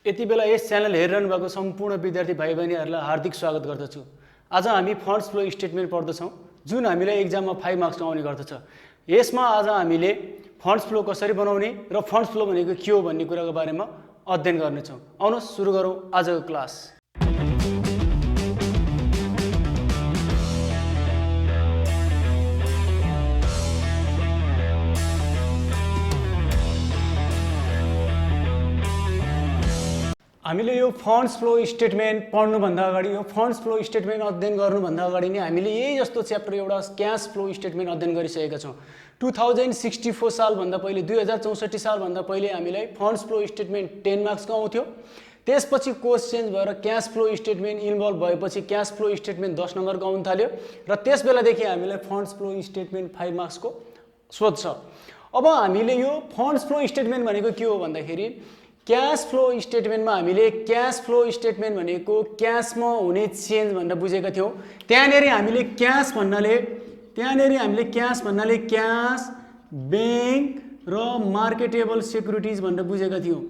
यति बेला यस च्यानल हेरिरहनु भएको सम्पूर्ण विद्यार्थी भाइ बहिनीहरूलाई हार्दिक स्वागत गर्दछु। आज हामी फन्ड्स फ्लो स्टेटमेन्ट पढ्दछौँ जुन हामीलाई एक्जाममा 5 मार्क्समा आउने गर्दछ। यसमा आज हामीले फन्ड्स फ्लो कसरी बनाउने र फन्ड्स फ्लो भनेको के हो भन्ने कुराको बारेमा अध्ययन गर्नेछौँ। आउनुहोस् सुरु गरौँ आजको क्लास। हामीले यो फन्ड्स फ्लो स्टेटमेन्ट पढ्नुभन्दा अगाडि यो फन्ड्स फ्लो स्टेटमेन्ट अध्ययन गर्नुभन्दा अगाडि नै हामीले यही जस्तो च्याप्टर एउटा क्यास फ्लो स्टेटमेन्ट अध्ययन गरिसकेका छौँ। 2064 सालभन्दा पहिले 2064 सालभन्दा पहिले हामीलाई फन्ड्स फ्लो स्टेटमेन्ट 10 मार्क्सको आउँथ्यो। त्यसपछि कोर्स चेन्ज भएर क्यास फ्लो स्टेटमेन्ट इन्भल्भ भएपछि क्यास फ्लो स्टेटमेन्ट 10 नम्बरको आउन थाल्यो र त्यस बेलादेखि हामीलाई फन्ड्स फ्लो स्टेटमेन्ट 5 मार्क्सको सोध्छ। अब हामीले यो फन्ड्स फ्लो स्टेटमेन्ट भनेको के हो भन्दाखेरि क्यास फ्लो स्टेटमेन्टमा हामीले क्यास फ्लो स्टेटमेन्ट भनेको क्यासमा हुने चेन्ज भनेर बुझेका थियौँ। त्यहाँनेरि हामीले क्यास भन्नाले क्यास बैंक र मार्केटेबल सेक्युरिटिज भनेर बुझेका थियौँ।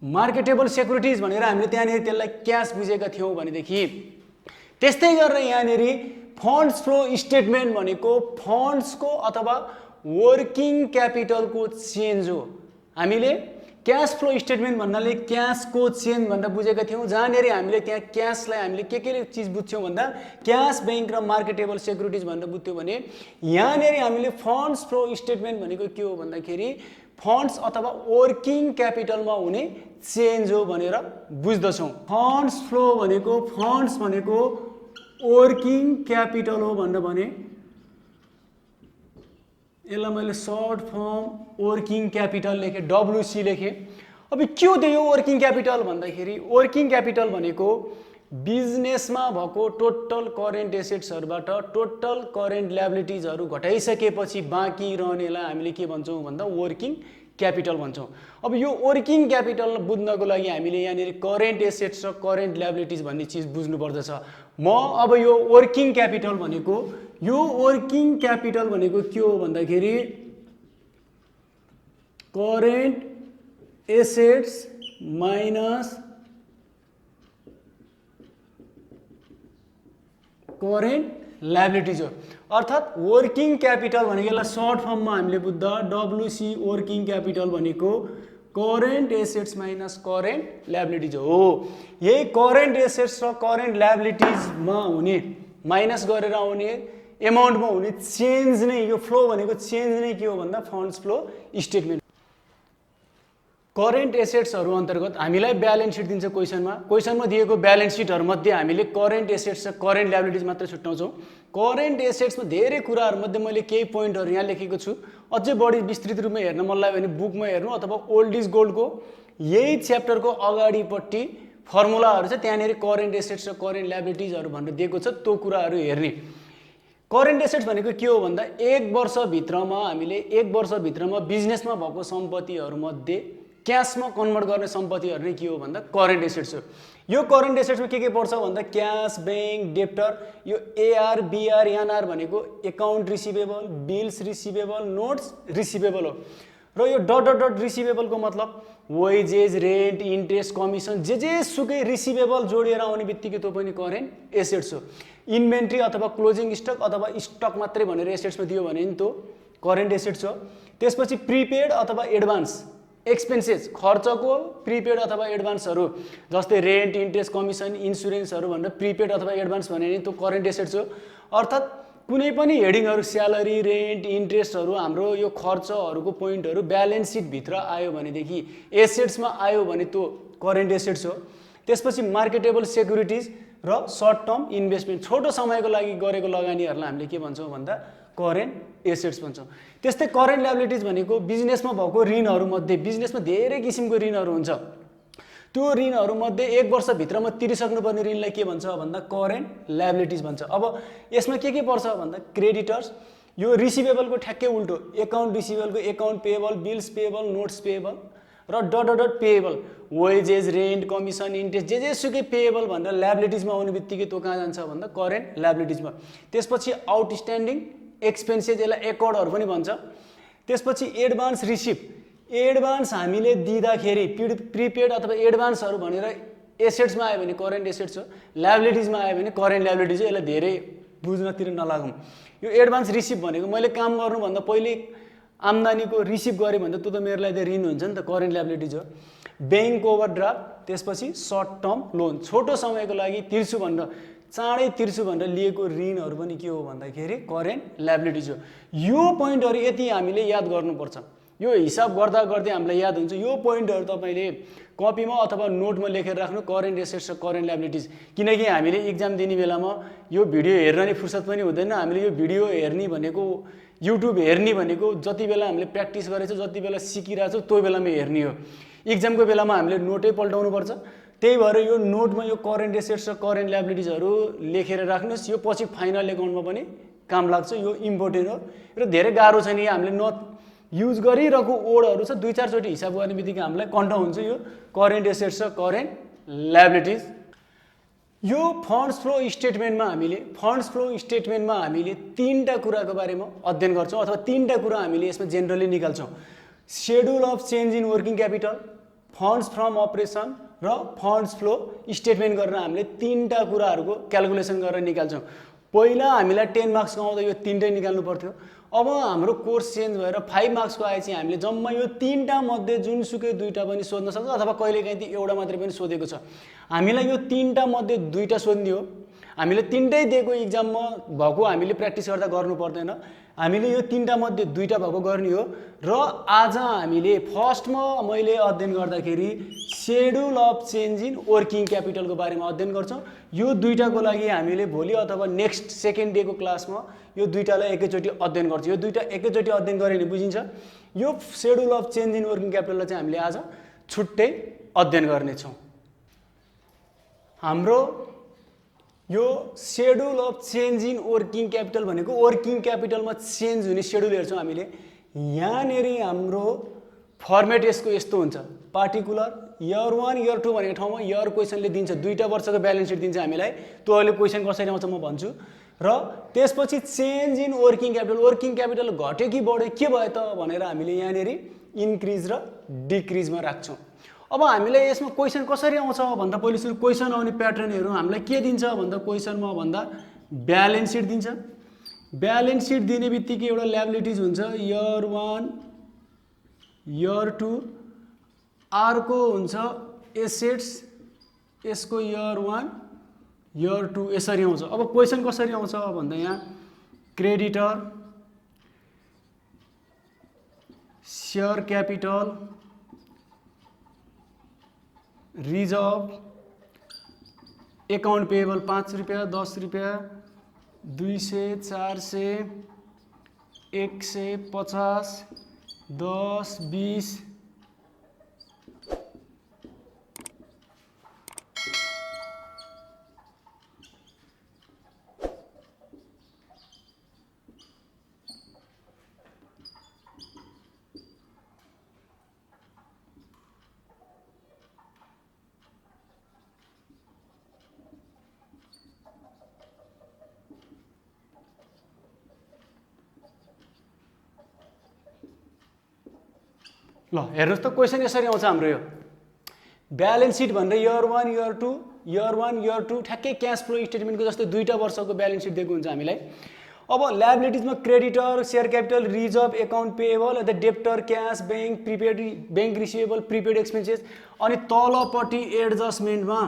मार्केटेबल सेक्युरिटिज भनेर हामीले त्यहाँनेरि त्यसलाई क्यास बुझेका थियौँ भनेदेखि त्यस्तै गरेर यहाँनेरि फन्ड्स फ्लो स्टेटमेन्ट भनेको फन्ड्सको अथवा वर्किङ क्यापिटलको चेन्ज हो। हामीले क्यास फ्लो स्टेटमेन्ट भन्नाले क्यासको चेन्ज भनेर बुझेका थियौँ, जहाँनेरि हामीले त्यहाँ क्यासलाई हामीले के चिज बुझ्थ्यौँ भन्दा क्यास बैंक र मार्केटेबल सेक्युरिटिज भनेर बुझ्थ्यौँ भने यहाँनेरि हामीले फन्ड्स फ्लो स्टेटमेन्ट भनेको के हो भन्दाखेरि फन्ड्स अथवा वर्किङ क्यापिटलमा हुने चेन्ज हो भनेर बुझ्दछौँ। फन्ड्स फ्लो भनेको वर्किङ क्यापिटल हो भनेर भने यसलाई मैले सर्ट फर्म वर्किङ क्यापिटल लेखेँ, WC लेखेँ। अब के हो त्यो वर्किङ क्यापिटल भन्दाखेरि वर्किङ क्यापिटल भनेको बिजनेसमा भएको टोटल करेन्ट एसेट्सहरूबाट टोटल करेन्ट ल्याबिलिटिजहरू घटाइसकेपछि बाँकी रहनेलाई हामीले के भन्छौँ भन्दा वर्किङ क्यापिटल भन्छौँ। अब यो वर्किङ क्यापिटल बुझ्नको लागि हामीले यहाँनिर करेन्ट एसेट्स र करेन्ट ल्याबिलिटिज भन्ने चिज बुझ्नुपर्दछ। अब यो वर्किङ क्यापिटल भनेको के हो भन्दाखेरि current assets minus current liabilities हो। अर्थात् वर्किङ क्यापिटल भनेको यसलाई सर्ट फर्ममा हामीले बुझ्दा WC वर्किङ क्यापिटल भनेको current assets minus current liabilities हो। यही करेन्ट एसेट्स र करेन्ट ल्याबिलिटिजमा हुने माइनस गरेर आउने एमाउन्टमा हुने चेन्ज नै यो फ्लो भनेको चेन्ज नै के हो भन्दा फन्ड्स फ्लो स्टेटमेन्ट। करेन्ट एसेट्सहरू अन्तर्गत हामीलाई ब्यालेन्स सिट दिन्छ क्वेसनमा दिएको ब्यालेन्स सिटहरूमध्ये हामीले करेन्ट एसेट्स र करेन्ट ल्याबिलिटिज मात्र छुट्याउँछौँ। करेन्ट एसेट्समा धेरै कुराहरूमध्ये मैले केही पोइन्टहरू यहाँ लेखेको छु। अझै बढी विस्तृत रूपमा हेर्न मन लाग्यो भने बुकमा हेर्नु अथवा ओल्ड इज गोल्डको यही च्याप्टरको अगाडिपट्टि फर्मुलाहरू छ, त्यहाँनिर करेन्ट एसेट्स र करेन्ट ल्याबिलिटिजहरू भनेर दिएको छ, त्यो कुराहरू हेर्ने। करेन्ट एसेट्स भनेको के हो भन्दा एक वर्षभित्रमा बिजनेसमा भएको सम्पत्तिहरूमध्ये क्यासमा कन्भर्ट गर्ने सम्पत्तिहरू नै के हो भन्दा करेन्ट एसेट्स हो। यो करेन्ट एसेट्समा के पर्छ भन्दा क्यास बैंक डेप्टर, यो AR BR NR भनेको account receivable, bills receivable, notes receivable हो। र यो डट रिसिभेबलको मतलब वेजेस रेन्ट इन्ट्रेस्ट कमिसन जे सुकै रिसिभेबल जोडिएर आउने बित्तिकै त्यो पनि करेन्ट एसेट्स हो। इन्भेन्ट्री अथवा क्लोजिङ स्टक अथवा स्टक मात्रै भनेर एसेट्समा दियो भने नि त्यो करेन्ट एसेट्स हो। त्यसपछि प्रिपेड अथवा एडभान्स एक्सपेन्सेस खर्चको प्रिपेड अथवा एडभान्सहरू जस्तै रेन्ट इन्ट्रेस्ट कमिसन इन्सुरेन्सहरू भनेर प्रिपेड अथवा एडभान्स भने नि त्यो करेन्ट एसेट्स हो। अर्थात् कुनै पनि हेडिङहरू स्यालेरी रेन्ट इन्ट्रेस्टहरू हाम्रो यो खर्चहरूको पोइन्टहरू ब्यालेन्स सिटभित्र आयो भनेदेखि एसेट्समा आयो भने त्यो करेन्ट एसेट्स हो। त्यसपछि मार्केटेबल सेक्युरिटिज र सर्ट टर्म इन्भेस्टमेन्ट छोटो समयको लागि गरेको लगानीहरूलाई हामीले के भन्छौँ भन्दा करेन्ट एसेट्स भन्छौँ। त्यस्तै करेन्ट ल्याबिलिटिज भनेको बिजनेसमा भएको ऋणहरूमध्ये बिजनेसमा धेरै किसिमको ऋणहरू हुन्छ, त्यो ऋणहरूमध्ये एक वर्षभित्रमा तिरिसक्नुपर्ने ऋणलाई के भन्छ भन्दा करेन्ट ल्याबिलिटिज भन्छ। अब यसमा के पर्छ भन्दा क्रेडिटर्स, यो रिसिभेबलको ठ्याक्कै उल्टो, एकाउन्ट रिसिभेबलको account payable, bills payable, notes payable र डट payable, wages rent commission interest जे सुकै पेएबल भनेर ल्याबिलिटिजमा आउने बित्तिकै त्यो कहाँ जान्छ भन्दा करेन्ट ल्याबिलिटिजमा। त्यसपछि आउटस्ट्यान्डिङ एक्सपेन्सेस, यसलाई एकर्डहरू पनि भन्छ। त्यसपछि एडभान्स रिसिभ, एडभान्स हामीले दिँदाखेरि प्रिपेड अथवा एडभान्सहरू भनेर एसेट्समा आयो भने करेन्ट एसेट्स हो, लायबिलिटिजमा आयो भने करेन्ट लायबिलिटिज हो। यसलाई धेरै बुझ्नतिर नलागौँ। यो एडभान्स रिसिभ भनेको मैले काम गर्नुभन्दा पहिले आम्दानीको रिसिभ गरेँ भने त त्यो त मेरो लागि त ऋण हुन्छ नि त, करेन्ट लायबिलिटिज हो। ब्याङ्क ओभरड्राफ्ट, त्यसपछि सर्ट टर्म लोन, छोटो समयको लागि तिर्छु भनेर चाँडै तिर्छु भनेर लिएको ऋणहरू पनि के हो भन्दाखेरि करेन्ट लायबिलिटिज हो। यो पोइन्टहरू यति हामीले याद गर्नुपर्छ। यो हिसाब गर्दा गर्दै हामीलाई याद हुन्छ। यो पोइन्टहरू तपाईँले कपीमा अथवा नोटमा लेखेर राख्नु, करेन्ट एसेट्स र करेन्ट लायबिलिटिज। किनकि हामीले इक्जाम दिने बेलामा यो भिडियो हेर्न नि फुर्सद पनि हुँदैन। हामीले यो भिडियो हेर्ने भनेको, युट्युब हेर्ने भनेको जति बेला हामीले प्र्याक्टिस गरेछौँ, जति बेला सिकिरहेछौँ त्यो बेलामा हेर्ने हो। इक्जामको बेलामा हामीले नोटै पल्टाउनु पर्छ। त्यही भएर यो नोटमा यो करेन्ट एसेट्स र करेन्ट लायबिलिटिजहरू लेखेर राख्नुहोस्। यो पछि फाइनल एकाउन्टमा पनि काम लाग्छ। यो इम्पोर्टेन्ट हो र धेरै गाह्रो छैन। यो हामीले युज गरिरहेको वर्डहरू छ, 2-4 चोटि हिसाब गर्ने बित्तिकै हामीलाई कन्ट हुन्छ यो करेन्ट एसेट्स र करेन्ट लायबिलिटिज। यो फन्ड्स फ्लो स्टेटमेन्टमा हामीले 3टा कुराको बारेमा अध्ययन गर्छौँ अथवा 3टा कुरा हामीले यसमा जेनरली निकाल्छौँ। Schedule of change in working capital, funds from operation र फन्ड्स फ्लो स्टेटमेन्ट गरेर हामीले 3टा कुराहरूको क्यालकुलेसन गरेर निकाल्छौँ। पहिला हामीलाई 10 मार्क्सको आउँदा यो 3टै निकाल्नु पर्थ्यो। अब हाम्रो कोर्स चेन्ज भएर 5 मार्क्सको आएपछि हामीले जम्मा यो 3टा मध्ये जुनसुकै 2टा पनि सोध्न सक्छ अथवा कहिलेकाहीँ ती एउटा मात्रै पनि सोधेको छ। हामीलाई यो 3टा मध्ये 2टा सोध्ने हो। हामीले 3टै दिएको इक्जाममा भएको हामीले प्र्याक्टिस गर्दा गर्नु पर्दैन। हामीले यो 3टा मध्ये 2टा भएको गर्ने हो। र आज हामीले फर्स्टमा मैले अध्ययन गर्दाखेरि schedule of change in working क्यापिटलको बारेमा अध्ययन गर्छौँ। यो 2टाको लागि हामीले भोलि अथवा नेक्स्ट सेकेन्ड डेको क्लासमा यो 2टालाई एकैचोटि अध्ययन गर्छौँ। यो 2टा एकैचोटि अध्ययन गरे भने बुझिन्छ। यो schedule of change in working क्यापिटललाई चाहिँ हामीले आज छुट्टै अध्ययन गर्नेछौँ। हाम्रो यो schedule of change in working capital भनेको वर्किङ क्यापिटलमा चेन्ज हुने शेड्युल हेर्छौँ हामीले। यहाँनिर हाम्रो फर्मेट यसको यस्तो हुन्छ। पार्टिकुलर इयर 1 इयर 2 भनेको ठाउँमा इयर क्वेसनले दिन्छ, 2टा वर्षको ब्यालेन्स सिट दिन्छ हामीलाई। त्यो अहिले क्वेसन कसरी आउँछ म भन्छु। र त्यसपछि change in working capital, working capital घट्यो कि बढ्यो, के भयो त भनेर हामीले यहाँनिर इन्क्रिज र डिक्रिजमा राख्छौँ। अब हामीलाई यसमा क्वेसन कसरी आउँछ भन्दा पहिले सुरु क्वेसन आउने प्याटर्नहरू हामीलाई के दिन्छ भन्दा क्वेसनमा भन्दा ब्यालेन्स सिट दिन्छ। ब्यालेन्स सिट दिने बित्तिकै एउटा लायबिलिटिज हुन्छ इयर 1 इयर 2, अर्को हुन्छ एसेट्स, यसको इयर 1 इयर 2 यसरी आउँछ। अब क्वेसन कसरी आउँछ भन्दा यहाँ creditor, share capital, reserve, account payable 5 रुपियाँ, 10 रुपियाँ, 200, 400, 150, 10, 20, ल हेर्नुहोस् त क्वेसन यसरी आउँछ हाम्रो। यो ब्यालेन्स सिट भनेर इयर 1 इयर 2 इयर 1 इयर 2 ठ्याक्कै क्यास फ्लो स्टेटमेन्टको जस्तै 2टा वर्षको ब्यालेन्स सिट दिएको हुन्छ हामीलाई। अब लायबिलिटिजमा creditor, share capital, reserve, account payable, अथवा debtor, cash, bank, prepaid, bank receivable, prepaid expenses, अनि तलपट्टि एडजस्टमेन्टमा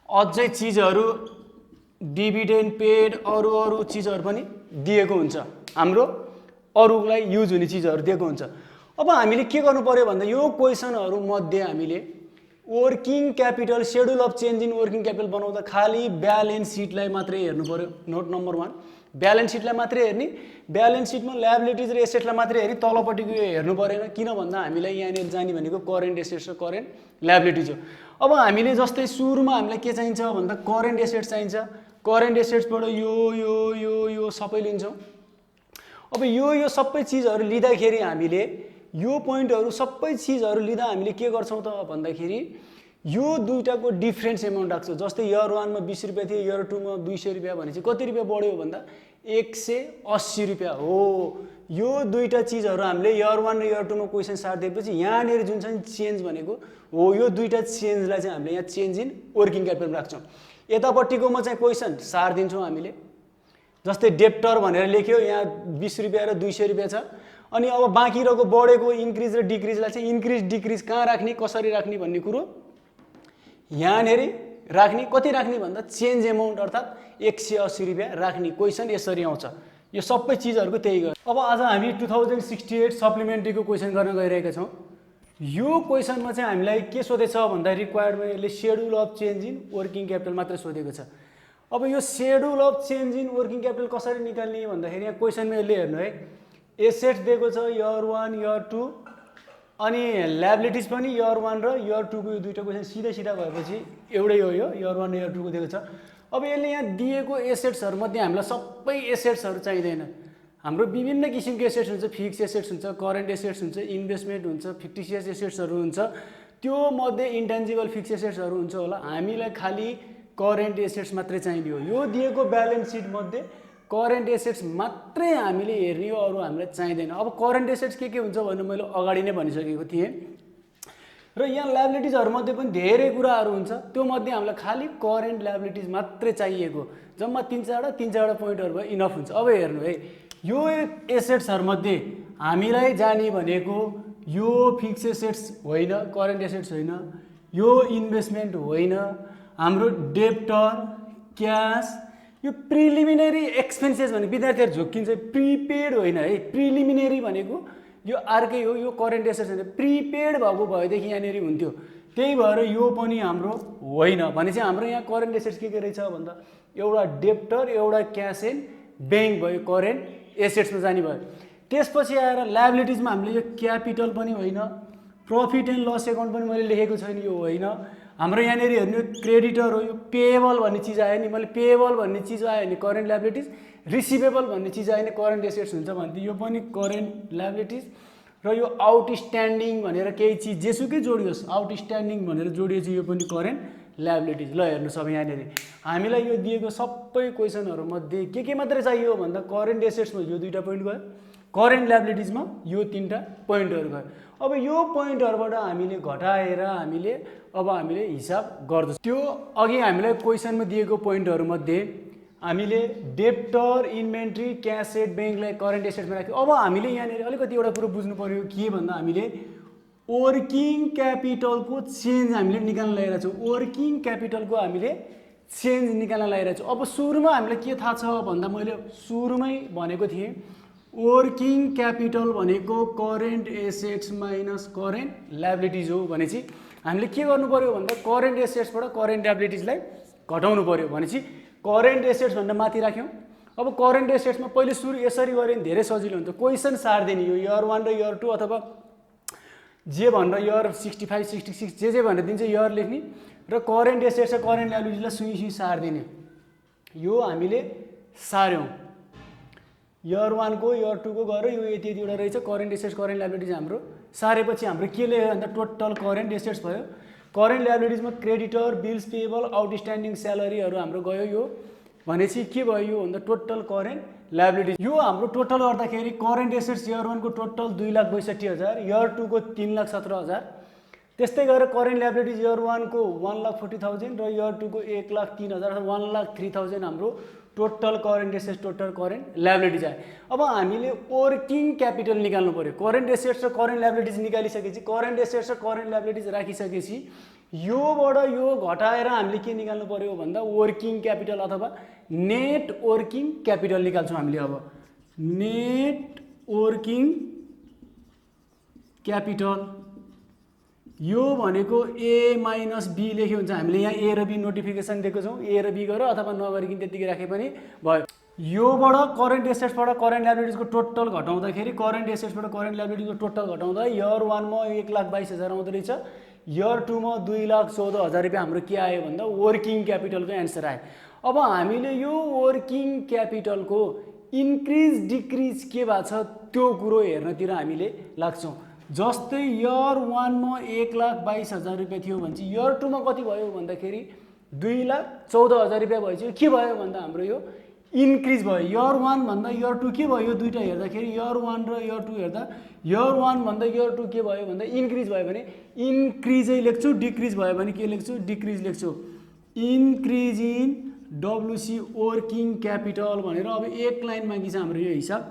अझै चिजहरू डिभिडेन्ड पेड, अरू चिजहरू पनि दिएको हुन्छ। हाम्रो अरूलाई युज हुने चिजहरू दिएको हुन्छ। अब हामीले के गर्नु पर्यो भन्दा यो क्वेसनहरू मध्ये हामीले working capital, schedule of change in working capital बनाउँदा खाली ब्यालेन्स सिटलाई मात्रै हेर्नु पर्यो। नोट नम्बर 1, ब्यालेन्स सिटलाई मात्रै हेर्ने। ब्यालेन्स सिटमा लायबिलिटिज र एसेट्सलाई मात्रै हेर्ने, तलपट्टिको हेर्नु परेन। किन भन्दा हामीलाई यहाँनिर जाने भनेको करेन्ट एसेट्स र करेन्ट लायबिलिटिज हो। अब हामीले जस्तै सुरुमा हामीलाई के चाहिन्छ भन्दा करेन्ट एसेट्स चाहिन्छ। करेन्ट एसेट्सबाट यो सबै लिन्छौँ। अब यो सबै चिजहरू लिँदाखेरि हामीले यो पोइन्टहरू सबै चिजहरू लिँदा हामीले के गर्छौँ त भन्दाखेरि यो 2टाको डिफ्रेन्स एमाउन्ट राख्छौँ। जस्तै इयर 1 मा 20 रुपियाँ थियो, इयर 2 मा 200 रुपियाँ भनेपछि कति रुपियाँ बढ्यो भन्दा 180 रुपियाँ हो। यो दुईटा चिजहरू हामीले इयर 1 र इयर 2 मा क्वेसन सार्दिएपछि यहाँनिर जुन छ नि चेन्ज भनेको हो यो दुईटा चेन्जलाई चाहिँ हामीले यहाँ चेन्ज इन वर्किङ क्यापिटल राख्छौँ। यतापट्टिकोमा चाहिँ क्वेसन सार्दिन्छौँ हामीले। जस्तै डेप्टर भनेर लेख्यो यहाँ 20 रुपियाँ र 200 रुपियाँ छ। अनि अब बाँकी रहेको बढेको इन्क्रिज र डिक्रिजलाई चाहिँ इन्क्रिज डिक्रिज कहाँ राख्ने कसरी राख्ने भन्ने कुरो यहाँनिर राख्ने। कति राख्ने भन्दा चेन्ज एमाउन्ट अर्थात् 180 रुपियाँ राख्ने। क्वेसन यसरी आउँछ। यो सबै चिजहरूको त्यही गर्छ। अब आज हामी 2068 सप्लिमेन्ट्रीको क्वेसन गर्न गइरहेका छौँ। यो क्वेसनमा चाहिँ हामीलाई के सोधेछ भन्दा रिक्वायर्डमा यसले schedule of change in working capital मात्र सोधेको छ। अब यो schedule of change in working capital कसरी निकाल्ने भन्दाखेरि यहाँ क्वेसनमा यसले हेर्नु है एसेट्स दिएको छ इयर 1 इयर 2 अनि ल्याबिलिटिज पनि इयर 1 र इयर 2 को यो दुईटा क्वेसन सिधा सिधा भएपछि एउटै हो यो इयर 1 र इयर 2 को दिएको छ। अब यसले यहाँ दिएको एसेट्सहरु मध्ये हामीलाई सबै एसेट्सहरु चाहिँदैन। हाम्रो विभिन्न किसिमको एसेट्स हुन्छ, फिक्स एसेट्स हुन्छ, करेन्ट एसेट्स हुन्छ, इन्भेस्टमेन्ट हुन्छ, फिक्टिसियस एसेट्सहरु हुन्छ। त्यो मध्ये इन्टेन्जिबल फिक्स एसेट्सहरु हुन्छ होला। हामीलाई खाली करेन्ट एसेट्स मात्रै चाहिने हो। यो दिएको ब्यालेन्स शीट मध्ये करेन्ट एसेट्स मात्रै हामीले हेर्ने हो, अरु हामीलाई चाहिँदैन। अब करेन्ट एसेट्स के हुन्छ भन्ने मैले अगाडि नै भनिसकेको थिएँ। र यहाँ ल्याबिलिटिजहरु मध्ये पनि धेरै कुराहरु हुन्छ। त्यो मध्ये हामीलाई खाली करेन्ट ल्याबिलिटिज मात्रै चाहिएको। जम्मा 3-4 पोइन्टहरु भयो इनफ हुन्छ। अब हेर्नु है यो एसेट्सहरु मध्ये हामीलाई जाने भनेको यो फिक्स एसेट्स होइन, करेन्ट एसेट्स होइन, यो इन्भेस्टमेन्ट होइन, हाम्रो डेब्टर, क्याश, यो प्रिलिमिनरी एक्सपेन्सेस भने विद्यार्थीहरु झोक्किन्छ। प्रिपेड होइन है, प्रिलिमिनरी भनेको यो अर्कै हो। यो करेन्ट एसेट्स होइन, प्रिपेड भएको भएदेखि यहाँनिर हुन्थ्यो। त्यही भएर यो पनि हाम्रो होइन भनेपछि हाम्रो यहाँ करेन्ट एसेट्स के रहेछ भन्दा एउटा डेब्टर, एउटा क्याश एन्ड बैंक भयो, करेन्ट एसेट्समा जाने भयो। त्यसपछि आएर ल्याबिलिटिजमा हामीले यो क्यापिटल पनि होइन, प्रफिट एन्ड लस एकाउन्ट पनि मैले लेखेको छैन, यो होइन। हाम्रो यहाँनिर हेर्नु क्रेडिटर हो, यो पेएबल भन्ने चिज आयो नि, मैले पेएबल भन्ने चिज आयो नि करेन्ट ल्याबिलिटिज, रिसिभेबल भन्ने चिज आयो नि करेन्ट एसेट्स हुन्छ भन्थे, यो पनि करेन्ट ल्याबिलिटिज। र यो आउटस्ट्यान्डिङ भनेर केही चिज जेसुकै जोडियोस्, आउटस्ट्यान्डिङ भनेर जोडिएछ यो पनि करेन्ट ल्याबिलिटिज। ल हेर्नुहोस् अब यहाँनिर हामीलाई यो दिएको सबै क्वेसनहरु मध्ये के मात्रै चाहियो भन्दा करेन्ट एसेट्समा यो दुईटा पोइन्ट गयो, करेन्ट ल्याबिलिटिजमा यो तीनटा पोइन्टहरु गयो। अब यो पोइन्टहरुबाट हामीले घटाएर हामीले हिसाब गर्छौं। त्यो अघि हामीलाई क्वेसनमा दिएको पोइन्टहरु मध्ये हामीले debtor, inventory, cash at बैंकलाई current एसेट्समा राख्यौं। अब हामीले यहाँनिर अलिकति एउटा कुरा बुझ्नु पर्यो के भन्दा हामीले वर्किङ क्यापिटलको चेन्ज हामीले निकाल्न लगाइरहेका छौं। वर्किङ क्यापिटलको हामीले चेन्ज निकाल्न लगाइरहेका छौं। अब सुरुमा हामीले के थाहा छ भन्दा मैले सुरुमै भनेको थिएँ वर्किङ क्यापिटल भनेको current assets minus current liabilities हो भनेपछि हामीले के गर्नु पर्यो भन्दा करेन्ट एसेट्सबाट करेन्ट ल्याबिलिटिजलाई घटाउनु पर्यो भनेपछि करेन्ट एसेट्स भन्दा माथि राख्यौं। अब करेन्ट एसेट्समा पहिले सुरु यसरी गरे भने धेरै सजिलो हुन्छ। क्वेसन सार्दिने यो इयर 1 र इयर 2 अथवा जे भनेर इयर 65 66 जे भनेर दिन्छ इयर लेख्ने र करेन्ट एसेट्स र करेन्ट ल्याबिलिटिजलाई सुई सार्दिने। यो हामीले सार्यौं। इयर 1 को इयर 2 को गरे यो यति यतिवटा रहेछ करेन्ट एसेट्स करेन्ट ल्याबिलिटिज हाम्रो सारेपछि हाम्रो के लेख्यो भन्दा टोटल करेन्ट एसेट्स भयो। करेन्ट ल्याबिलिटिजमा क्रेडिटर, बिल्स पेएबल, आउटस्ट्यान्डिङ स्यालेरीहरु हाम्रो गयो। यो भनेपछि के भयो यो भन्दा टोटल करेन्ट ल्याबिलिटिज। यो हाम्रो टोटल गर्दाखेरि करेन्ट एसेट्स इयर 1 को टोटल 2,62,000, इयर 2 को 3,17,000। त्यस्तै गरेर करेन्ट ल्याबिलिटिज इयर 1 को 1,40,000 र इयर 2 को 1,03,000 अर्थात 1,03,000 हाम्रो total current assets total current liabilities आयो। अब हामीले वर्किङ क्यापिटल निकाल्नु पर्यो। करेन्ट एसेट्स र करेन्ट ल्याबिलिटिज निकालिसकेपछि करेन्ट एसेट्स र करेन्ट ल्याबिलिटिज राखिसकेपछि योबाट यो घटाएर हामीले के निकाल्नु पर्यो भन्दा वर्किङ क्यापिटल अथवा नेट वर्किङ क्यापिटल निकाल्छौं हामीले। अब नेट वर्किङ क्यापिटल यो भनेको ए माइनस बी लेख्यो हुन्छ। हामीले यहाँ ए र बी नोटिफिकेसन दिएको छौं, ए र बी गरेर अथवा नगरिकन त्यतिकै राखे पनि भयो। योबाट करेन्ट एसेट्सबाट करेन्ट ल्याबिलिटिजको टोटल घटाउँदाखेरि करेन्ट एसेट्सबाट करेन्ट ल्याबिलिटिजको टोटल घटाउँदा इयर 1 मा 1,22,000 आउँदै रहेछ, इयर 2 मा 2,14,000 रुपैयाँ हाम्रो के आयो भन्दा वर्किङ क्यापिटलको एन्सर आयो। अब हामीले यो वर्किङ क्यापिटलको इन्क्रिज डिक्रिज के भएको छ त्यो कुरो हेर्नतिर हामीले लाग्छौं। जस्तै इयर 1 मा 1,22,000 रुपैयाँ थियो भने चाहिँ इयर 2 मा कति भयो भन्दाखेरि 2,14,000 रुपैयाँ भएपछि के भयो भन्दा हाम्रो यो इन्क्रिज भयो। इयर 1 भन्दा इयर 2 के भयो? यो दुईटा हेर्दाखेरि इयर 1 र इयर 2 हेर्दा इयर 1 भन्दा इयर 2 के भयो भन्दा इन्क्रिज भयो भने इन्क्रिजै लेख्छु, डिक्रिज भयो भने के लेख्छु? डिक्रिज लेख्छु। इन्क्रिज इन डब्लुसी वर्किङ क्यापिटल भनेर अब एक लाइन मागी छ हाम्रो यो हिसाब।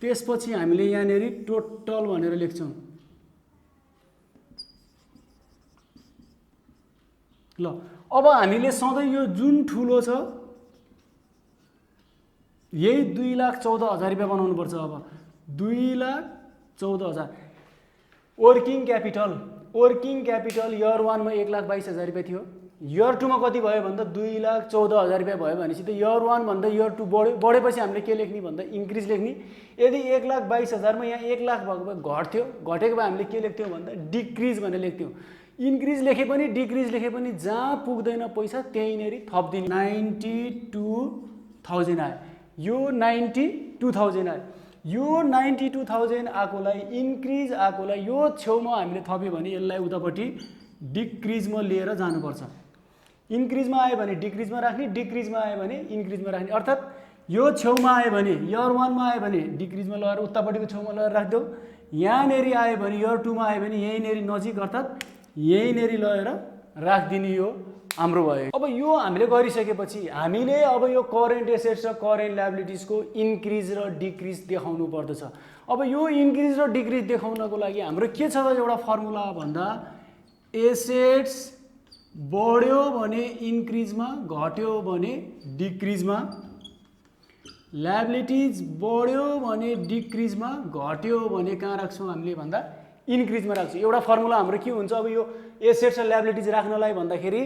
त्यसपछि हामीले यहाँनिर टोटल भनेर लेख्छौँ। ल अब हामीले सधैँ यो जुन ठुलो छ यही 2,14,000 रुपियाँ बनाउनु पर्छ। अब 2,14,000 वर्किङ क्यापिटल इयर 1 मा 1,22,000 रुपियाँ थियो। इयर 2 मा कति भयो भन्दा 2,14,000 रुपियाँ भयो भनेपछि त इयर 1 भन्दा इयर 2 बढेपछि हामीले के लेख्ने भन्दा इन्क्रिज लेख्ने। यदि 1,22,000 मा यहाँ 1,00,000 भएको भए घट्थ्यो, घटेको भए हामीले के लेख्थ्यौँ भन्दा डिक्रिज भनेर लेख्थ्यौँ। इन्क्रिज लेखे पनि डिक्रिज लेखे पनि जहाँ पुग्दैन पैसा त्यहीँनिर थपिदिने। 92,000 आयो। यो 92,000 आयो। यो 92,000 आएकोलाई इन्क्रिज आएकोलाई यो छेउमा हामीले थप्यो भने यसलाई उतापट्टि डिक्रिजमा लिएर जानुपर्छ। इन्क्रिजमा आयो भने डिक्रिजमा राख्ने, डिक्रिजमा आयो भने इन्क्रिजमा राख्ने। अर्थात् यो छेउमा आयो भने इयर 1 मा आयो भने डिक्रिजमा लगाएर उतापट्टिको छेउमा लगाएर राखिदेऊ। यहाँनिर आयो भने इयर 2 मा आयो भने यहीँनिर नजिक अर्थात् यहीँनिर लगेर राखिदिने यो हाम्रो भयो। अब यो हामीले गरिसकेपछि हामीले अब यो करेन्ट एसेट्स र करेन्ट लायबिलिटिजको इन्क्रिज र डिक्रिज देखाउनु पर्दछ। अब यो इन्क्रिज र डिक्रिज देखाउनको लागि हाम्रो के छ त एउटा फर्मुला भन्दा एसेट्स बढ्यो भने इन्क्रिजमा, घट्यो भने डिक्रिजमा, लायबिलिटिज बढ्यो भने डिक्रिजमा, घट्यो भने कहाँ राख्छौँ हामीले भन्दा इन्क्रिजमा राख्छौँ। एउटा फर्मुला हाम्रो के हुन्छ? अब यो एसेट्स र लायबिलिटिज राख्नलाई भन्दाखेरि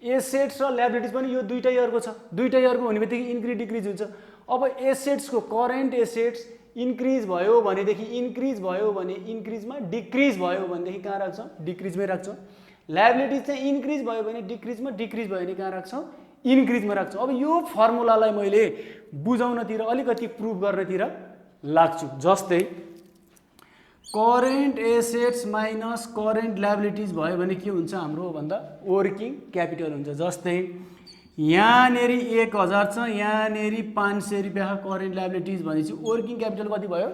एसेट्स र लायबिलिटिज पनि यो दुईटा इयरको छ। दुईटा इयरको हुने बित्तिकै इन्क्रिज डिक्रिज हुन्छ। अब एसेट्सको करेन्ट एसेट्स इन्क्रिज भयो भनेदेखि इन्क्रिज भयो भने इन्क्रिजमा, डिक्रिज भयो भनेदेखि कहाँ राख्छौँ? डिक्रिजमै राख्छौँ। लायबिलिटिज चाहिँ इन्क्रिज भयो भने डिक्रिजमा, डिक्रिज भयो भने कहाँ राख्छौँ? इन्क्रिजमा राख्छौँ। अब यो फर्मुलालाई मैले बुझाउनतिर अलिकति प्रुभ गर्नतिर लाग्छु। जस्तै current assets minus current liabilities भयो भने के हुन्छ हाम्रो भन्दा वर्किङ क्यापिटल हुन्छ। जस्तै यहाँनिर 1,000 छ, यहाँनिर 500 रुपियाँ करेन्ट लायबिलिटिज भनेपछि वर्किङ क्यापिटल कति भयो?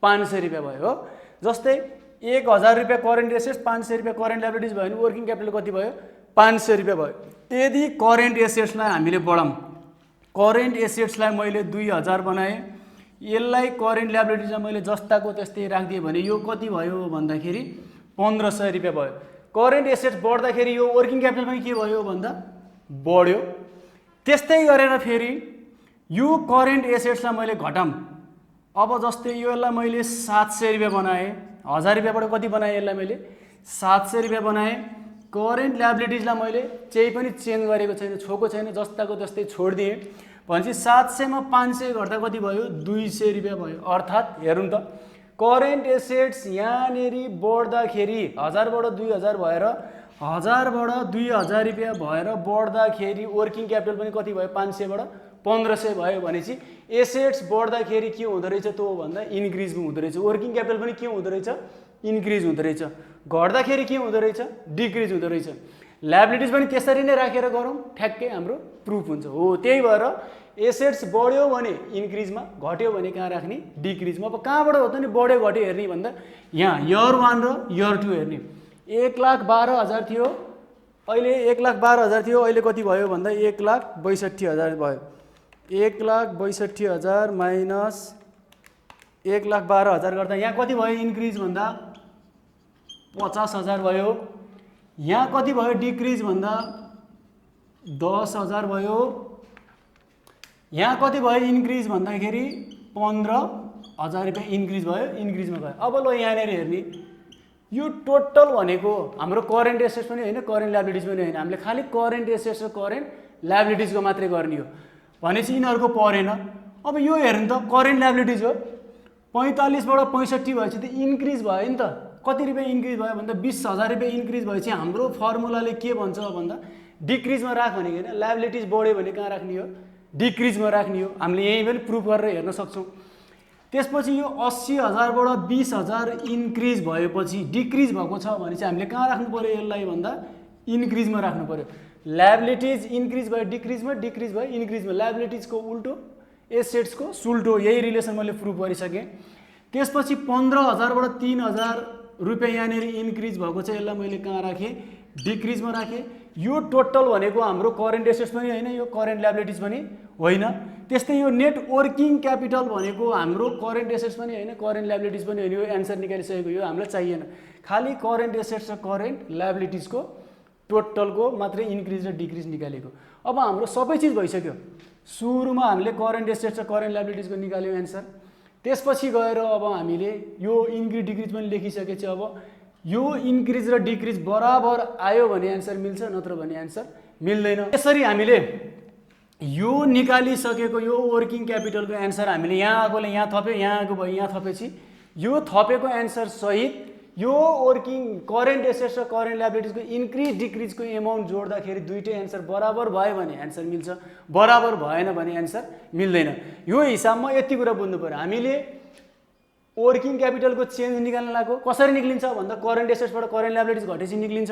500 रुपियाँ भयो हो। जस्तै 1,000 रुपियाँ करेन्ट एसेट्स, 500 रुपियाँ करेन्ट लायबिलिटिज भयो भने वर्किङ क्यापिटल कति भयो? 500 रुपियाँ भयो। यदि करेन्ट एसेट्सलाई हामीले बढाऊँ, करेन्ट एसेट्सलाई मैले 2,000 बनाएँ, यसलाई करेन्ट लायबिलिटिजमा मैले जस्ताको त्यस्तै राखिदिएँ भने यो कति भयो भन्दाखेरि 1,500 रुपियाँ भयो। करेन्ट एसेट्स बढ्दाखेरि यो वर्किङ क्यापिटल पनि के भयो भन्दा बढ्यो। त्यस्तै गरेर फेरि यो करेन्ट एसेट्सलाई मैले घटाऊँ। अब जस्तै यसलाई मैले 700 रुपियाँ बनाएँ, 1000 रुपियाँबाट कति बनाएँ? यसलाई मैले 700 रुपियाँ बनाएँ। करेन्ट लायबिलिटिजलाई मैले केही पनि चेन्ज गरेको छैन, छोएको छैन, जस्ताको त्यस्तै छोडिदिएँ भनेपछि 700 मा 500 घट्दा कति भयो? 200 रुपियाँ भयो। अर्थात् हेरौँ त, करेन्ट एसेट्स यहाँनिर बढ्दाखेरि 1000बाट 2000 भएर 1000बाट 2000 रुपियाँ भएर बढ्दाखेरि वर्किङ क्यापिटल पनि कति भयो? 500बाट 1500 भयो भनेपछि एसेट्स बढ्दाखेरि के हुँदो रहेछ त भन्दा इन्क्रिज हुँदो रहेछ। वर्किङ क्यापिटल पनि के हुँदो रहेछ? इन्क्रिज हुँदो रहेछ। घट्दाखेरि के हुँदो रहेछ? डिक्रिज हुँदो रहेछ। लायबिलिटिज पनि त्यसरी नै राखेर गरौँ, ठ्याक्कै हाम्रो प्रुफ हुन्छ। हो त्यही भएर एसेट्स बढ्यो भने इन्क्रिजमा, घट्यो भने कहाँ राख्ने? डिक्रिजमा। अब कहाँबाट हो त नि बढ्यो घट्यो हेर्ने भन्दा यहाँ इयर 1 र इयर 2 हेर्ने। 1,12,000 थियो, अहिले 1,12,000 थियो, अहिले कति भयो भन्दा 1,62,000 भयो। 1,62,000 माइनस 1,12,000 गर्दा यहाँ कति भयो इन्क्रिज भन्दा 50,000 भयो। यहाँ कति भयो डिक्रिज भन्दा 10,000 भयो। यहाँ कति भयो इन्क्रिज भन्दाखेरि 15,000 रुपियाँ इन्क्रिज भयो, इन्क्रिजमा गयो। अब ल यहाँनिर हेर्ने, यो टोटल भनेको हाम्रो करेन्ट एसेट्स पनि होइन, करेन्ट लायबिलिटिज पनि होइन, हामीले खालि करेन्ट एसेट्स र करेन्ट लायबिलिटिजको मात्रै गर्ने हो भनेपछि यिनीहरूको परेन। अब यो हेर्नु त करेन्ट लायबिलिटिज हो, 45बाट 65 भएपछि त इन्क्रिज भयो नि त। कति रुपियाँ इन्क्रिज भयो भन्दा 20,000 रुपियाँ इन्क्रिज भएपछि हाम्रो फर्मुलाले के भन्छ भन्दा डिक्रिजमा राख भनेको होइन, लायबिलिटिज बढ्यो भने कहाँ राख्ने हो? डिक्रिजमा राख्ने हो। हामीले यहीँ पनि प्रुफ गरेर हेर्न सक्छौँ। त्यसपछि यो 80,000बाट 20,000 इन्क्रिज भएपछि डिक्रिज भएको छ भने चाहिँ हामीले कहाँ राख्नु पर्यो? यसलाई भन्दा इन्क्रिजमा राख्नु पर्यो। लायबिलिटिज इन्क्रिज भयो डिक्रिजमा, डिक्रिज भयो इन्क्रिजमा। लायबिलिटिजको उल्टो एसेट्सको सुल्टो, यही रिलेसन मैले प्रुभ गरिसकेँ। त्यसपछि 15,000 बाट 3,000 रुपियाँ यहाँनिर इन्क्रिज भएको छ, यसलाई मैले कहाँ राखेँ, डिक्रिजमा राखेँ। यो टोटल भनेको हाम्रो करेन्ट एसेट्स पनि होइन, यो करेन्ट लायबिलिटिज पनि होइन। त्यस्तै यो नेट वर्किङ क्यापिटल भनेको हाम्रो करेन्ट एसेट्स पनि होइन, करेन्ट लायबिलिटिज पनि होइन। यो एन्सर निकालिसकेको, यो हामीलाई चाहिएन। खालि करेन्ट एसेट्स र करेन्ट लायबिलिटिजको टोटलको मात्रै इन्क्रिज र डिक्रिज निकालेको। अब हाम्रो सबै चिज भइसक्यो। सुरुमा हामीले करेन्ट एसेट्स र करेन्ट लायबिलिटिजको निकाल्यौँ एन्सर। त्यसपछि गएर अब हामीले यो इन्क्रिज डिक्रिज पनि लेखिसकेपछि अब यो इन्क्रिज र डिक्रिज बराबर आयो भने एन्सर मिल्छ, नत्र भने एन्सर मिल्दैन। यसरी हामीले यो निकालिसकेको यो वर्किङ क्यापिटलको एन्सर हामीले यहाँ आएकोले यहाँ थप्यो, यहाँ आएको भयो यहाँ थपेपछि यो थपेको एन्सर सहित यो वर्किङ करेन्ट एसेट्स र करेन्ट लायबिलिटिजको इन्क्रिज डिक्रिजको एमाउन्ट जोड्दाखेरि दुईटै एन्सर बराबर भयो भने एन्सर मिल्छ, बराबर भएन भने एन्सर मिल्दैन। यो हिसाबमा यति कुरा बुझ्नु पर्यो। हामीले वर्किङ क्यापिटलको चेन्ज निकाल्न लागेको कसरी निक्लिन्छ भन्दा करेन्ट एसेट्सबाट करेन्ट लायबिलिटिज घटेपछि निक्लिन्छ।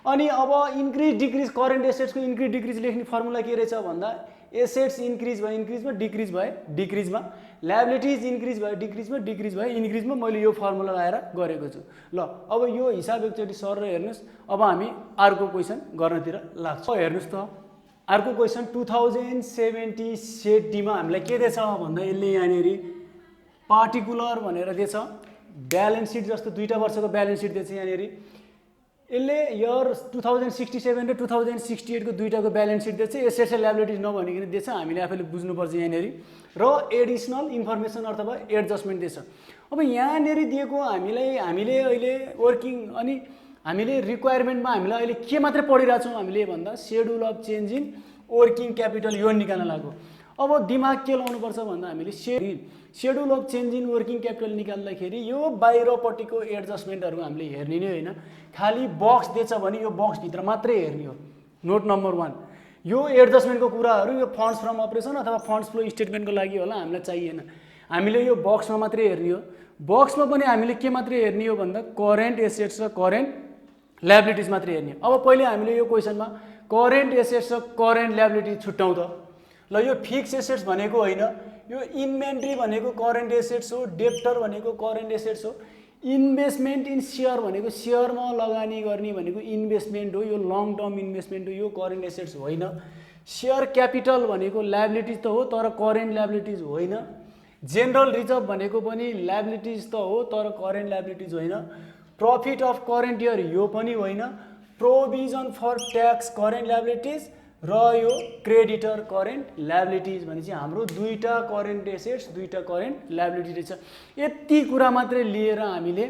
अनि अब इन्क्रिज डिक्रिज, करेन्ट एसेट्सको इन्क्रिज डिक्रिज लेख्ने फर्मुला के रहेछ भन्दा एसेट्स इन्क्रिज भयो इन्क्रिजमा, डिक्रिज भयो डिक्रिजमा, लायबिलिटिज इन्क्रिज भयो डिक्रिजमा, डिक्रिज भयो इन्क्रिजमा। मैले यो फर्मुला लगाएर गरेको छु। ल अब यो हिसाब एकचोटि सर र हेर्नुहोस्। अब हामी अर्को क्वेसन गर्नतिर लाग्छौँ। हेर्नुहोस् त अर्को क्वेसन 2070 सेट डीमा हामीलाई के दिएछ भन्दा यसले यहाँनिर पार्टिकुलर भनेर दिएछ, ब्यालेन्स सिट जस्तो 2टा वर्षको ब्यालेन्स सिट दिएछ यहाँनिर। यसले इयर 2067 र 2068 को दुईटाको ब्यालेन्स सिट दिएछ, एसेट्स र लायबिलिटिज नभनिकन दिएछ। हामीले आफैले बुझ्नुपर्छ यहाँनिर। र एडिसनल इन्फर्मेसन अथवा एडजस्टमेन्ट दिएछ। अब यहाँनिर दिएको हामीले अहिले वर्किङ अनि हामीले रिक्वायरमेन्टमा हामीलाई अहिले के मात्रै पढिरहेछौँ हामीले भन्दा schedule of change in working capital यो निकाल्न लाग्यो। अब दिमाग के लाउनुपर्छ भन्दा हामीले schedule of change in working capital निकाल्दाखेरि यो बाहिरपट्टिको एडजस्टमेन्टहरू हामीले हेर्ने नै होइन, खालि बक्स दिएछ भने यो बक्सभित्र मात्रै हेर्ने हो। नोट नम्बर 1, यो एडजस्टमेन्टको कुराहरू यो फन्ड्स फ्रम अपरेसन अथवा फन्ड्स फ्लो स्टेटमेन्टको लागि होला, हामीलाई चाहिएन। हामीले यो बक्समा मात्रै हेर्ने हो। बक्समा पनि हामीले के मात्रै हेर्ने हो भन्दा करेन्ट एसेट्स र करेन्ट लायबिलिटिज मात्रै हेर्ने हो। अब पहिले हामीले यो क्वेसनमा करेन्ट एसेट्स र करेन्ट लायबिलिटिज छुट्याउँ त। ल यो फिक्स एसेट्स भनेको होइन, यो इन्भेन्ट्री भनेको करेन्ट एसेट्स हो, डेप्टर भनेको करेन्ट एसेट्स हो, इन्भेस्टमेन्ट इन सेयर भनेको सेयरमा लगानी गर्ने भनेको इन्भेस्टमेन्ट हो, यो लङ टर्म इन्भेस्टमेन्ट हो, यो करेन्ट एसेट्स होइन। सेयर क्यापिटल भनेको लायबिलिटिज त हो तर करेन्ट लायबिलिटिज होइन। जेनरल रिजर्भ भनेको पनि लायबिलिटिज त हो तर करेन्ट लायबिलिटिज होइन। प्रफिट अफ करेन्ट इयर यो पनि होइन। Provision for tax current liabilities र यो क्रेडिटर करेन्ट लायबिलिटिज भनेपछि हाम्रो दुईटा करेन्ट एसेट्स दुईटा करेन्ट लायबिलिटी रहेछ। यति कुरा मात्रै लिएर हामीले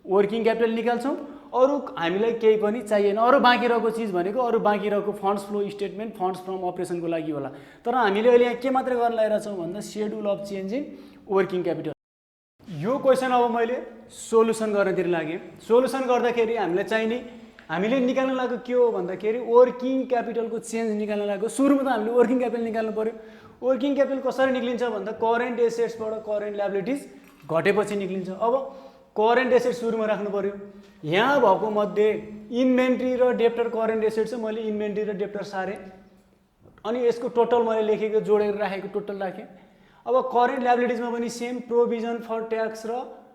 वर्किङ क्यापिटल निकाल्छौँ। अरू हामीलाई केही पनि चाहिएन। अरू बाँकी रहेको चिज भनेको अरू बाँकी रहेको funds flow statement, funds from अपरेसनको लागि होला। तर हामीले अहिले यहाँ के मात्रै गर्न लागिरहेछौँ भन्दा schedule of change in working capital. यो क्वेसन अब मैले सोल्युसन गर्नतिर लागेँ। सोल्युसन गर्दाखेरि हामीलाई चाहिने हामीले निकाल्न लागेको के हो भन्दाखेरि वर्किङ क्यापिटलको चेन्ज निकाल्न लागेको। सुरुमा त हामीले वर्किङ क्यापिटल निकाल्नु पर्यो। वर्किङ क्यापिटल कसरी निक्लिन्छ भन्दा करेन्ट एसेट्सबाट करेन्ट लायबिलिटिज घटेपछि निक्लिन्छ। अब करेन्ट एसेट्स सुरुमा राख्नु पर्यो। यहाँ भएको मध्ये इन्भेन्ट्री र डेप्टर करेन्ट एसेट्स छ, मैले इन्भेन्ट्री र डेप्टर सारेँ। अनि यसको टोटल मैले लेखेको जोडेर राखेको टोटल राखेँ। अब करेन्ट लायबिलिटिजमा पनि सेम प्रोभिजन फर ट्याक्स र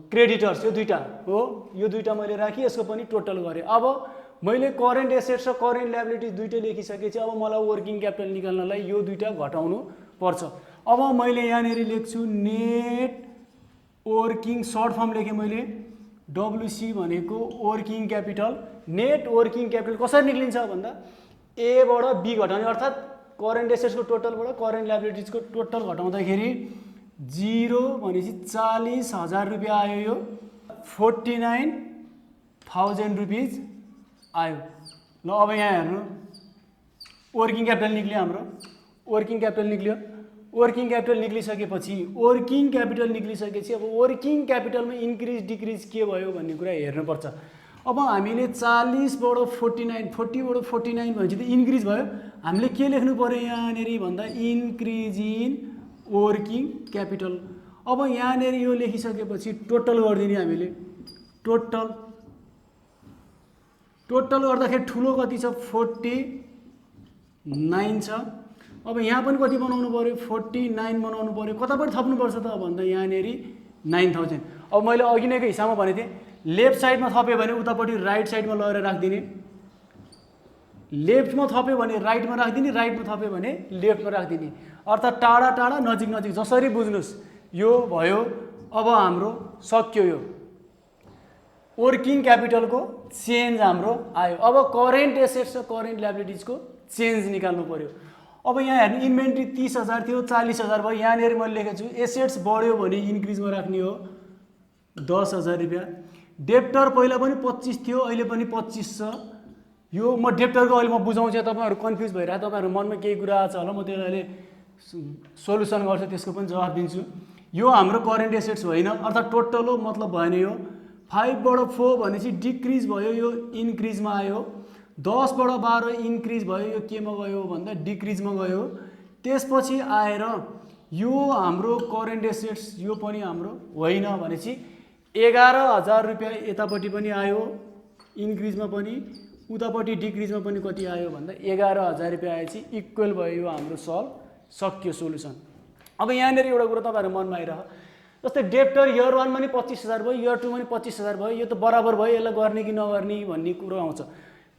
क्रेडिटर्स यो दुईटा हो, यो दुईटा मैले राखेँ, यसको पनि टोटल गरेँ। अब मैले करेन्ट एसेट्स र करेन्ट लायबिलिटिज दुईटै लेखिसकेपछि अब मलाई वर्किङ क्यापिटल निकाल्नलाई यो दुईटा घटाउनु पर्छ। अब मैले यहाँनिर लेख्छु नेट वर्किङ, सर्ट फर्म लेखेँ मैले डब्लुसी भनेको working capital. Net working capital कसरी निक्लिन्छ भन्दा एबाट बी घटाउने, अर्थात् करेन्ट एसेट्सको टोटलबाट करेन्ट लायबिलिटिजको टोटल घटाउँदाखेरि 0 भनेपछि 40,000 रुपियाँ आयो, यो 49,000 रुपिज आयो। ल अब यहाँ हेर्नु वर्किङ क्यापिटल निक्ल्यो हाम्रो। वर्किङ क्यापिटल निक्ल्यो। वर्किङ क्यापिटल निक्लिसकेपछि अब वर्किङ क्यापिटलमा इन्क्रिज डिक्रिज के भयो भन्ने कुरा हेर्नुपर्छ। अब हामीले 40बाट 49, 40बाट 49 भनेपछि त इन्क्रिज भयो। हामीले के लेख्नु पर्यो यहाँनिर भन्दा इन्क्रिज इन वर्किङ क्यापिटल। अब यहाँनिर यो लेखिसकेपछि टोटल गरिदिने हामीले। टोटल गर्दाखेरि ठुलो कति छ 49 छ। अब यहाँ पनि कति बनाउनु पर्यो 49 बनाउनु पर्यो कताबाट थप्नुपर्छ त भन्दा यहाँनेरि 9000 अब मैले अघि नैको हिसाबमा भनेको थिएँ लेफ्ट साइडमा थप्यो भने उतापट्टि राइट साइडमा लगेर राखिदिने लेफ्टमा थप्यो भने राइटमा राखिदिने राइटमा थप्यो भने लेफ्टमा राखिदिने अर्थात् टाढा टाढा नजिक नजिक जसरी बुझ्नुहोस् यो भयो अब हाम्रो सक्यो यो वर्किङ क्यापिटलको चेन्ज हाम्रो आयो अब करेन्ट एसेट्स र करेन्ट लायबिलिटिजको चेन्ज निकाल्नु पर्यो अब यहाँ हेर्नु इन्भेन्ट्री 30,000 थियो 40,000 भयो यहाँनिर मैले लेखेको छु एसेट्स बढ्यो भने इन्क्रिजमा राख्ने हो 10,000 रुपियाँ डेप्टर पहिला पनि 25 थियो अहिले पनि 25 छ यो म डेप्टरको अहिले म बुझाउँछु तपाईँहरू कन्फ्युज भइरहेको तपाईँहरू मनमा केही कुरा आएको छ होला म त्यसलाई अहिले सोल्युसन गर्छु त्यसको पनि जवाफ दिन्छु यो हाम्रो करेन्ट एसेट्स होइन अर्थात् टोटल हो मतलब भएन यो 5 बाट 4 भनेपछि डिक्रिज भयो यो इन्क्रिजमा आयो 10 बाट 12 इन्क्रिज भयो यो केमा गयो भन्दा डिक्रिजमा गयो त्यसपछि आएर यो हाम्रो करेन्ट एसेट्स यो पनि हाम्रो होइन भनेपछि 11,000 रुपियाँ यतापट्टि पनि आयो इन्क्रिजमा पनि उतापट्टि डिक्रिजमा पनि कति आयो भन्दा 11,000 रुपियाँ आएपछि इक्वल भयो यो हाम्रो सल्भ सक्यो सोल्युसन अब यहाँनिर एउटा कुरा तपाईँहरू मनमा आइरह जस्तै डेप्टर इयर 1 मा नि 25,000 भयो इयर 2 मा नि 25,000 भयो यो त बराबर भयो यसलाई गर्ने कि नगर्ने भन्ने कुरो आउँछ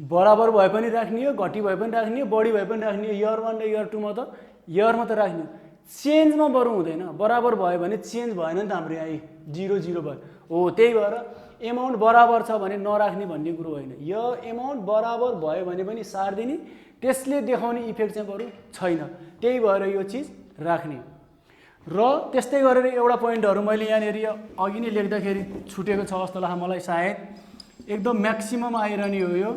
बराबर भए पनि राख्ने हो घटी भए पनि राख्ने हो बढी भए पनि राख्ने हो इयर 1 र इयर 2 मा त इयरमा त राख्ने चेन्जमा बरु हुँदैन बराबर भयो भने चेन्ज भएन नि त हाम्रो यहाँ 0 भयो हो त्यही भएर एमाउन्ट बराबर छ भने नराख्ने भन्ने कुरो होइन यो एमाउन्ट बराबर भयो भने पनि सार्दिने त्यसले देखाउने इफेक्ट चाहिँ बरु छैन त्यही भएर यो चिज राख्ने र त्यस्तै गरेर एउटा पोइन्टहरु मैले यहाँनेर अघि नै लेख्दाखेरि छुटेको छ जस्तो लाग्छ मलाई सायद एकदम म्याक्सिमम आइरहने हो यो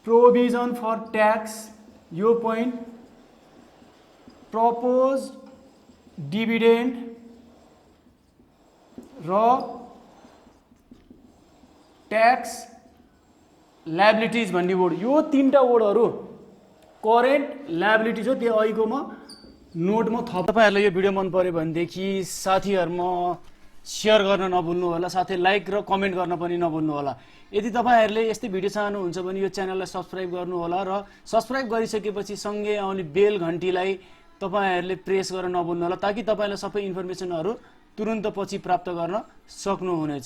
प्रोभिजन फर ट्याक्स यो पोइन्ट प्रपोज डिभिडेन्ड र ट्याक्स लायबिलिटीज भन्ने वर्ड यो तीनटा वर्डहरु करेन्ट लायबिलिटीज हो त्यो अहिलेकोमा नोटमा थप तपाईहरुलाई यो भिडियो मन पर्यो भनेदेखि साथीहरुमा शेयर गर्न नभुल्नु होला साथै लाइक र कमेन्ट गर्न पनि नभुल्नु होला यदि तपाईहरुले यस्तै भिडियो चाहनुहुन्छ भने यो च्यानललाई सब्स्क्राइब गर्नु होला र सब्स्क्राइब गरिसकेपछि सँगै आउने बेल घण्टीलाई तपाईहरुले प्रेस गर्न नभुल्नु होला ताकि तपाईलाई सबै इन्फर्मेसनहरु तुरुन्त पछि प्राप्त गर्न सक्नुहुनेछ